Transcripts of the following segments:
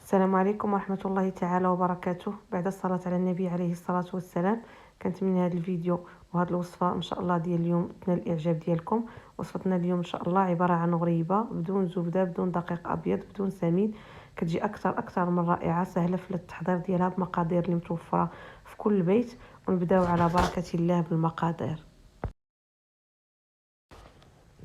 السلام عليكم ورحمة الله تعالى وبركاته. بعد الصلاة على النبي عليه الصلاة والسلام، كنتمنى هذا الفيديو وهذه الوصفة ان شاء الله ديال اليوم تنال الاعجاب ديالكم. وصفتنا اليوم ان شاء الله عبارة عن غريبة بدون زبدة، بدون دقيق ابيض، بدون سميد. كتجي اكثر من رائعة، سهلة في التحضير ديالها بمقادير اللي متوفرة في كل بيت. ونبداو على بركة الله بالمقادير.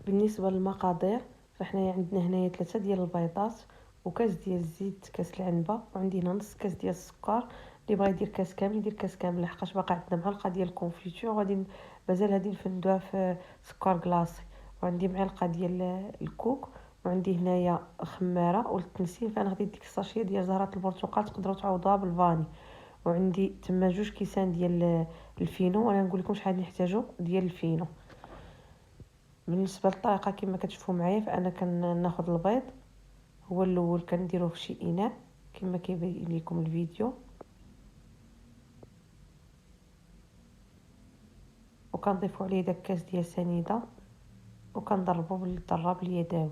بالنسبة للمقادير، فحنايا عندنا هنايا 3 ديال البيضات، وكاس ديال الزيت، كاس العنبه، وعندي هنا نص كاس ديال السكر. اللي بغى يدير كاس كامل يدير كاس كامل، لحقاش باقا عندنا معلقه ديال الكونفيتور غادي مازال هادي نفندوها في سكر كلاصي. وعندي معلقه ديال الكوك، وعندي هنايا خماره وللتنسيم فانا غادي ديك الساشيه ديال زهره البرتقال، تقدروا تعوضوها بالفاني. وعندي تما 2 كيسان ديال الفينو، وانا نقول لكم شحال نحتاجو ديال الفينو. بالنسبه للطريقه كما كتشوفوا معايا، فانا كناخذ البيض هو الاول كنديروه في شي اناء كما كيبين لكم الفيديو، وكنضيفوا عليه داك كاس ديال سنيده، وكنضربوا بالضراب اليدوي.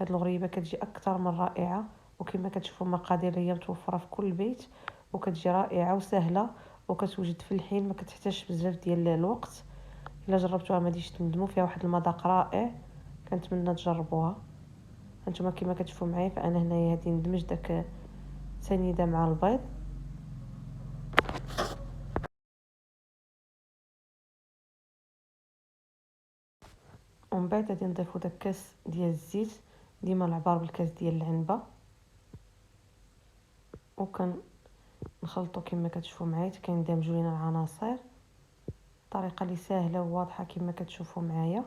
هاد الغريبه كتجي اكثر من رائعه، وكما كتشوفوا المقادير هي متوفره في كل بيت، وكتجي رائعه وسهله، وكتوجد في الحين ما كتحتاجش بزاف ديال الوقت. الا جربتوها ما غاديش تندموا، فيها واحد المذاق رائع، كنتمنى تجربوها. هانتوما كما كتشوفوا معايا، فانا هنايا غادي ندمج داك سنيده مع البيض. ومن بعد غادي نضيفو داك كاس ديال الزيت، ديما العبار بالكاس ديال العنبه، وكنخلطو كما كتشوفوا معايا حتى كندمجو لينا العناصر. طريقه اللي سهله وواضحه كما كتشوفوا معايا.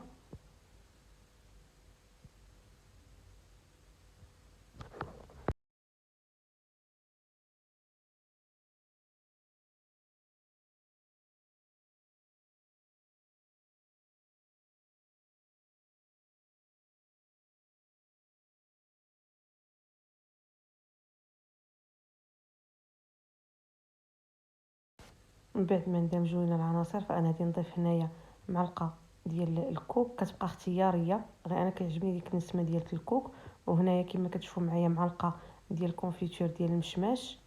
من بعد ما ندمجو لينا العناصر، فانا غادي نضيف هنايا معلقه ديال الكوك، كتبقى اختياريه، غير انا كيعجبني ديك النسمه ديال الكوك. وهنايا كما كتشوفوا معايا معلقه ديال الكونفيتور ديال المشماش،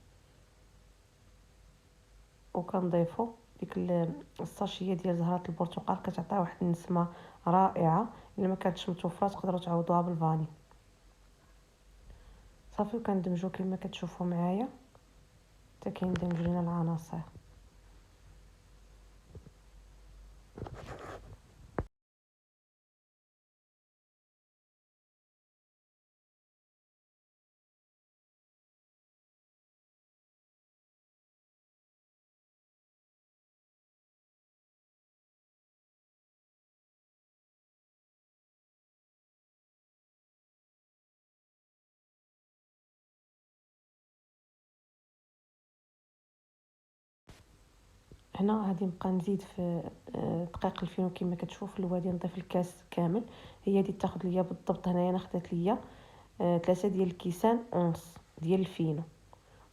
وكنضيفو ديك الساشيه ديال زهره البرتقال، كتعطيها واحد النسمه رائعه. الا ما كانتش متوفره تقدروا تعوضوها بالفاني. صافي، وكندمجو كما كتشوفوا معايا حتى كيندمج لينا العناصر. هنا غادي نبقى نزيد في دقيق الفينو كما كتشوف. الوادي نضيف الكاس كامل، هي دي تاخذ ليا بالضبط. هنايا انا خدات ليا 3 ديال الكيسان ونص ديال الفينو.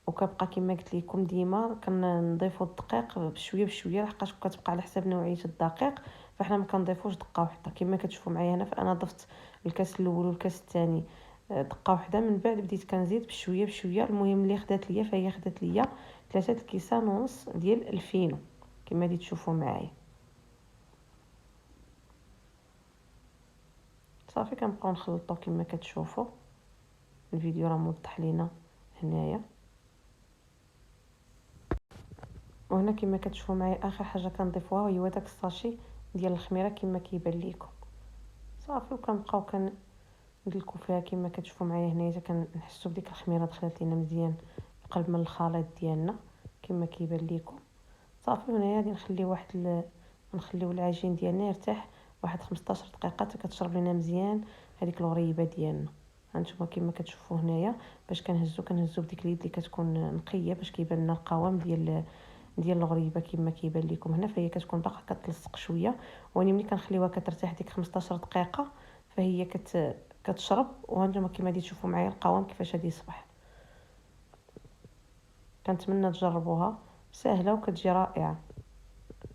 وكبقى كما قلت لكم ديما كنضيفوا الدقيق بشويه بشويه، لحقاش كتبقى على حساب نوعيه الدقيق، فاحنا ما كنضيفوش دقه واحده كما كتشوفوا معايا هنا. فانا ضفت الكاس الاول والكاس الثاني دقه واحده، من بعد بديت كنزيد بشويه بشويه. المهم اللي خدات ليا، فهي خدات ليا 3 الكيسان ونص ديال الفينو كما غادي تشوفوا معايا. صافي، كنبقاو نخلطو كما كتشوفوا. الفيديو راه موضح لينا هنايا. وهنا كما كتشوفوا معايا اخر حاجه كنضيفوها هو داك الساشي ديال الخميره كما كيبان لكم. صافي، وكنبقاو كندلكو فيها كما كتشوفوا معايا هنايا حتى كنحسوا بديك الخميره دخلت لينا مزيان في قلب من الخليط ديالنا كما كيبان لكم. صافي، هنايا غادي نخليو العجين ديالنا يرتاح واحد 15 دقيقه حتى كتشرب لينا مزيان هذيك الغريبه ديالنا. هانتوما كما كتشوفوا هنايا، باش كنهزو بديك اليد اللي كتكون نقيه باش كيبان لنا القوام ديال الغريبه كما كيبان لكم هنا. فهي كتكون باقا كتلصق شويه، واني ملي كنخليوها كترتاح ديك 15 دقيقه فهي كتشرب. وهانتوما كما غادي تشوفوا معايا القوام كيفاش غادي يصبح. كنتمنى تجربوها، سهله وكتجي رائعه.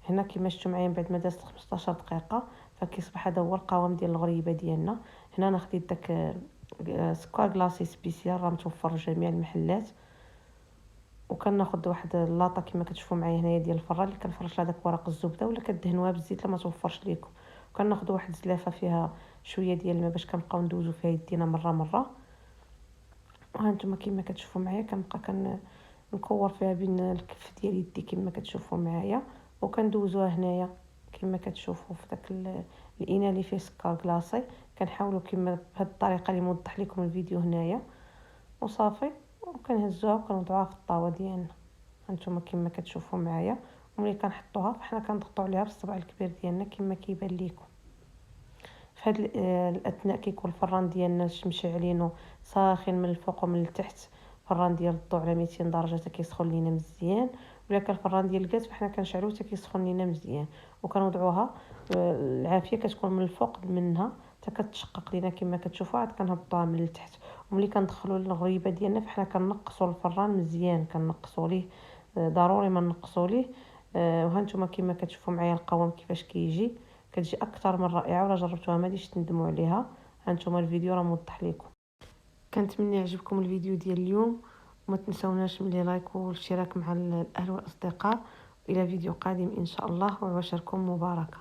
هنا كما شفتوا معايا من بعد ما دازت 15 دقيقه فكيصبح هذا هو القوام ديال الغريبه ديالنا. هنا انا خديت داك سكر كلاصي سبيسيال راه متوفر في جميع المحلات. وكناخذ واحد اللاطه كما كتشوفوا معايا هنايا ديال الفران اللي كنفرش لها داك ورق الزبده ولا كدهنوها بالزيت لما توفرش ليكم. وكناخذ واحد الزلافه فيها شويه ديال الماء باش كنبقاو ندوزو فيها يدينا مره. وها نتوما كما كتشوفوا معايا كنبقى نكور فيها بين الكف ديال يدي كما كتشوفوا معايا، وكندوزوها هنايا كما كتشوفوا في داك الاناء اللي فيه سكر كلاصي. كنحاولوا كما بهذه الطريقه اللي موضح لكم الفيديو هنايا وصافي. وكنهزوها وكنوضعوها في الطاوه ديالنا هانتوما كما كتشوفوا معايا. وملي كنحطوها فحنا كنضغطوا عليها بالصبع الكبير ديالنا كما كيبان لكم. في هذا الاثناء كيكون الفران ديالنا مشعلينو ساخن من الفوق ومن التحت. فران ديال الضوء على 200 درجه حتى كيسخن لينا مزيان. ولا كان الفران ديال الغاز فحنا كنشعلوه حتى كيسخن لينا مزيان. وكنوضعوها العافيه كتكون من الفوق منها حتى كتشقق لينا كما كتشوفوا. عاد كنهبطوها من التحت. وملي كندخلوا للغريبه ديالنا فحنا كنقصوا الفران مزيان كنقصوا ليه ضروري ما نقصوا ليه. وهانتوما كما كتشوفوا معايا القوام كيفاش كيجي كتجي اكثر من رائعه. ولا جربتوها ما غاديش تندموا عليها. هانتوما الفيديو راه موضح لكم. كنتمنى يعجبكم الفيديو ديال اليوم وما تنساوناش من لي لايك والاشتراك مع الاهل والاصدقاء. الى فيديو قادم ان شاء الله وعواشركم مباركه.